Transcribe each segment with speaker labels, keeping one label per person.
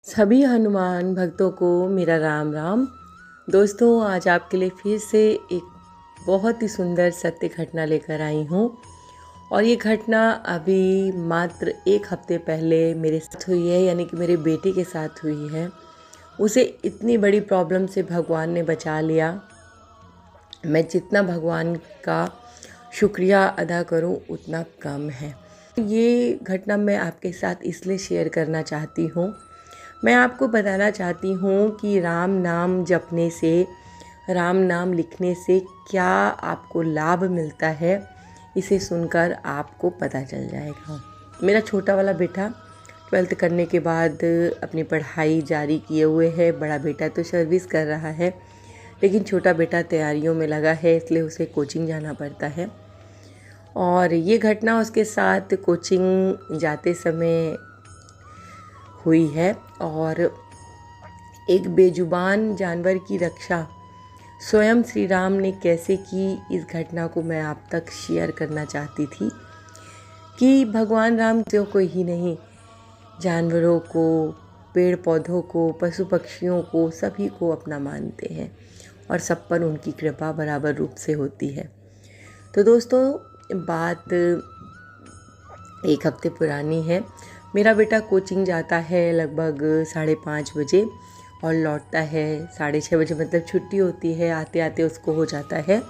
Speaker 1: सभी हनुमान भक्तों को मेरा राम राम। दोस्तों, आज आपके लिए फिर से एक बहुत ही सुंदर सत्य घटना लेकर आई हूँ। और ये घटना अभी मात्र एक हफ्ते पहले मेरे साथ हुई है, यानी कि मेरे बेटे के साथ हुई है। उसे इतनी बड़ी प्रॉब्लम से भगवान ने बचा लिया। मैं जितना भगवान का शुक्रिया अदा करूं उतना कम है। ये घटना मैं आपके साथ इसलिए शेयर करना चाहती हूँ। मैं आपको बताना चाहती हूँ कि राम नाम जपने से, राम नाम लिखने से क्या आपको लाभ मिलता है, इसे सुनकर आपको पता चल जाएगा। मेरा छोटा वाला बेटा 12th करने के बाद अपनी पढ़ाई जारी किए हुए है। बड़ा बेटा तो सर्विस कर रहा है, लेकिन छोटा बेटा तैयारियों में लगा है, इसलिए उसे कोचिंग जाना पड़ता है। और ये घटना उसके साथ कोचिंग जाते समय हुई है। और एक बेजुबान जानवर की रक्षा स्वयं श्री राम ने कैसे की, इस घटना को मैं आप तक शेयर करना चाहती थी कि भगवान राम तो कोई ही नहीं, जानवरों को, पेड़ पौधों को, पशु पक्षियों को, सभी को अपना मानते हैं और सब पर उनकी कृपा बराबर रूप से होती है। तो दोस्तों, बात एक हफ्ते पुरानी है। मेरा बेटा कोचिंग जाता है लगभग 5:30 बजे और लौटता है 6:30 बजे, मतलब छुट्टी होती है। आते आते उसको हो जाता है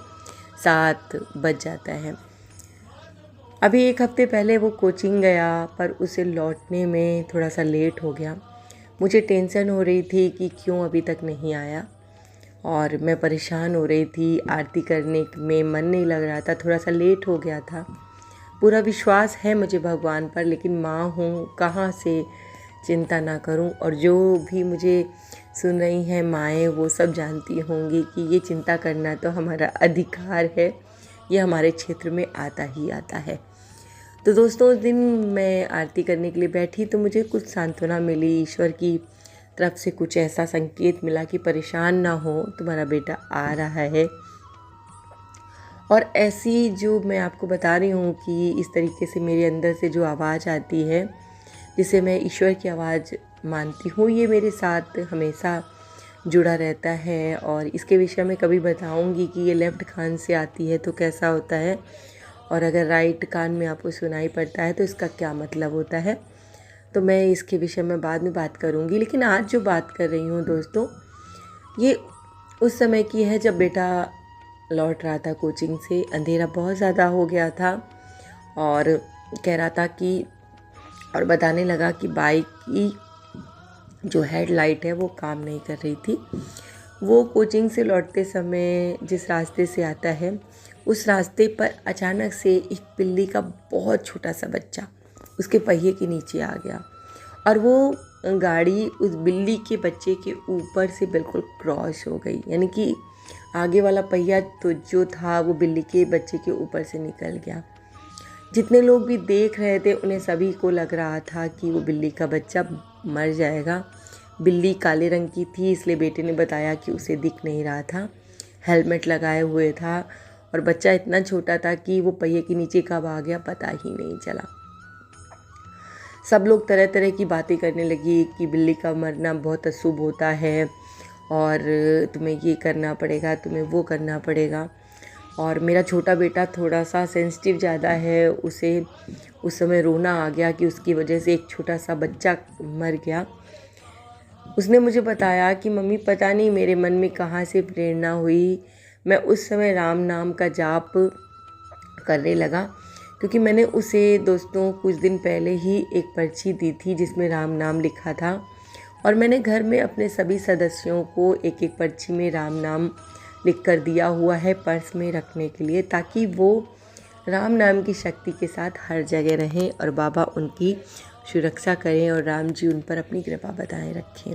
Speaker 1: 7 बज जाता है। अभी एक हफ्ते पहले वो कोचिंग गया, पर उसे लौटने में थोड़ा सा लेट हो गया। मुझे टेंशन हो रही थी कि क्यों अभी तक नहीं आया, और मैं परेशान हो रही थी। आरती करने में मन नहीं लग रहा था, थोड़ा सा लेट हो गया था। पूरा विश्वास है मुझे भगवान पर, लेकिन माँ हूँ, कहाँ से चिंता ना करूँ। और जो भी मुझे सुन रही हैं माएँ, वो सब जानती होंगी कि ये चिंता करना तो हमारा अधिकार है, ये हमारे क्षेत्र में आता ही आता है। तो दोस्तों, उस दिन मैं आरती करने के लिए बैठी तो मुझे कुछ सांत्वना मिली। ईश्वर की तरफ से कुछ ऐसा संकेत मिला कि परेशान ना हो, तुम्हारा बेटा आ रहा है। और ऐसी जो मैं आपको बता रही हूँ कि इस तरीके से मेरे अंदर से जो आवाज़ आती है, जिसे मैं ईश्वर की आवाज़ मानती हूँ, ये मेरे साथ हमेशा जुड़ा रहता है। और इसके विषय में कभी बताऊँगी कि ये लेफ़्ट कान से आती है तो कैसा होता है, और अगर राइट कान में आपको सुनाई पड़ता है तो इसका क्या मतलब होता है। तो मैं इसके विषय में बाद में बात करूँगी। लेकिन आज जो बात कर रही हूँ दोस्तों, ये उस समय की है जब बेटा लौट रहा था कोचिंग से। अंधेरा बहुत ज़्यादा हो गया था और कह रहा था कि, और बताने लगा कि बाइक की जो हेडलाइट है वो काम नहीं कर रही थी। वो कोचिंग से लौटते समय जिस रास्ते से आता है, उस रास्ते पर अचानक से एक बिल्ली का बहुत छोटा सा बच्चा उसके पहिए के नीचे आ गया, और वो गाड़ी उस बिल्ली के बच्चे के ऊपर से बिल्कुल क्रॉस हो गई। यानी कि आगे वाला पहिया तो जो था वो बिल्ली के बच्चे के ऊपर से निकल गया। जितने लोग भी देख रहे थे, उन्हें सभी को लग रहा था कि वो बिल्ली का बच्चा मर जाएगा। बिल्ली काले रंग की थी, इसलिए बेटे ने बताया कि उसे दिख नहीं रहा था, हेलमेट लगाए हुए था, और बच्चा इतना छोटा था कि वो पहिए के नीचे कब आ गया पता ही नहीं चला। सब लोग तरह तरह की बातें करने लगी कि बिल्ली का मरना बहुत अशुभ होता है, और तुम्हें ये करना पड़ेगा, तुम्हें वो करना पड़ेगा। और मेरा छोटा बेटा थोड़ा सा सेंसिटिव ज़्यादा है, उसे उस समय रोना आ गया कि उसकी वजह से एक छोटा सा बच्चा मर गया। उसने मुझे बताया कि मम्मी, पता नहीं मेरे मन में कहाँ से प्रेरणा हुई, मैं उस समय राम नाम का जाप करने लगा, क्योंकि मैंने उसे दोस्तों कुछ दिन पहले ही एक पर्ची दी थी जिसमें राम नाम लिखा था। और मैंने घर में अपने सभी सदस्यों को एक एक पर्ची में राम नाम लिख कर दिया हुआ है पर्स में रखने के लिए, ताकि वो राम नाम की शक्ति के साथ हर जगह रहें और बाबा उनकी सुरक्षा करें और राम जी उन पर अपनी कृपा बनाए रखें।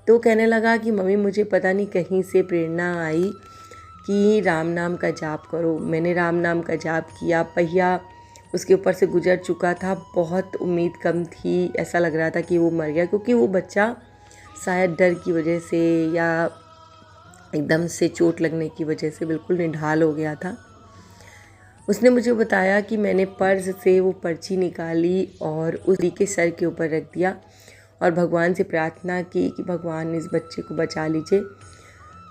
Speaker 1: तो कहने लगा कि मम्मी, मुझे पता नहीं कहीं से प्रेरणा आई कि राम नाम का जाप करो। मैंने राम नाम का जाप किया। पहिया उसके ऊपर से गुजर चुका था, बहुत उम्मीद कम थी, ऐसा लग रहा था कि वो मर गया, क्योंकि वो बच्चा शायद डर की वजह से या एकदम से चोट लगने की वजह से बिल्कुल निढाल हो गया था। उसने मुझे बताया कि मैंने पर्स से वो पर्ची निकाली और उसी के सर के ऊपर रख दिया, और भगवान से प्रार्थना की कि भगवान इस बच्चे को बचा लीजिए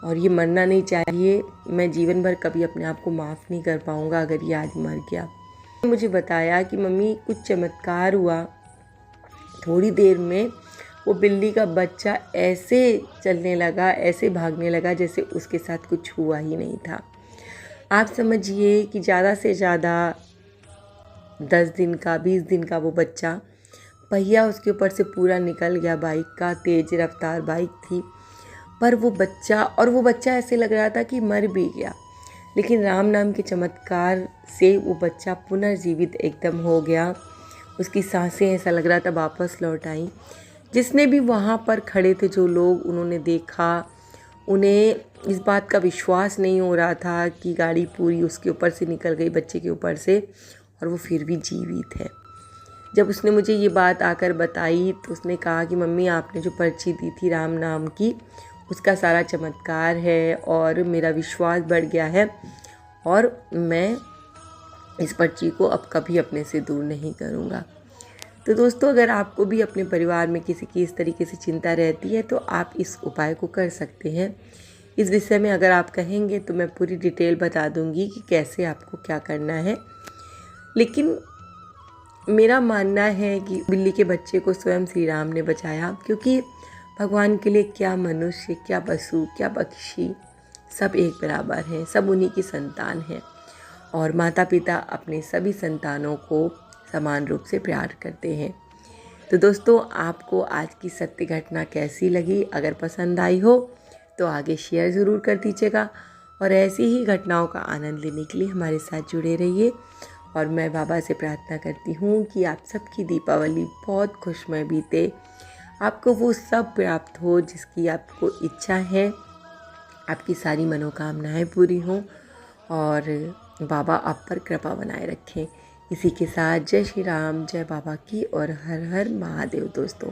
Speaker 1: और ये मरना नहीं चाहिए। मैं जीवन भर कभी अपने आप को माफ़ नहीं कर पाऊँगा अगर ये आज मर गया। मुझे बताया कि मम्मी कुछ चमत्कार हुआ, थोड़ी देर में वो बिल्ली का बच्चा ऐसे चलने लगा, ऐसे भागने लगा जैसे उसके साथ कुछ हुआ ही नहीं था। आप समझिए कि ज़्यादा से ज़्यादा 10 दिन का 20 दिन का वो बच्चा, पहिया उसके ऊपर से पूरा निकल गया बाइक का, तेज़ रफ्तार बाइक थी, पर वो बच्चा ऐसे लग रहा था कि मर भी गया, लेकिन राम नाम के चमत्कार से वो बच्चा पुनर्जीवित एकदम हो गया। उसकी सांसें ऐसा लग रहा था वापस लौट आई। जिसने भी वहाँ पर खड़े थे जो लोग, उन्होंने देखा, उन्हें इस बात का विश्वास नहीं हो रहा था कि गाड़ी पूरी उसके ऊपर से निकल गई, बच्चे के ऊपर से, और वो फिर भी जीवित है। जब उसने मुझे ये बात आकर बताई तो उसने कहा कि मम्मी आपने जो पर्ची दी थी राम नाम की, उसका सारा चमत्कार है और मेरा विश्वास बढ़ गया है और मैं इस पर्ची को अब कभी अपने से दूर नहीं करूँगा। तो दोस्तों, अगर आपको भी अपने परिवार में किसी की इस तरीके से चिंता रहती है तो आप इस उपाय को कर सकते हैं। इस विषय में अगर आप कहेंगे तो मैं पूरी डिटेल बता दूंगी कि कैसे आपको क्या करना है, लेकिन मेरा मानना है कि बिल्ली के बच्चे को स्वयं श्री राम ने बचाया, क्योंकि भगवान के लिए क्या मनुष्य, क्या पशु, क्या पक्षी, सब एक बराबर हैं, सब उन्हीं की संतान हैं और माता पिता अपने सभी संतानों को समान रूप से प्यार करते हैं। तो दोस्तों, आपको आज की सत्य घटना कैसी लगी? अगर पसंद आई हो तो आगे शेयर ज़रूर कर दीजिएगा और ऐसी ही घटनाओं का आनंद लेने के लिए हमारे साथ जुड़े रहिए। और मैं बाबा से प्रार्थना करती हूँ कि आप सबकी दीपावली बहुत खुशमय बीते, आपको वो सब प्राप्त हो जिसकी आपको इच्छा है, आपकी सारी मनोकामनाएं पूरी हों और बाबा आप पर कृपा बनाए रखें। इसी के साथ जय श्री राम, जय बाबा की और हर हर महादेव दोस्तों।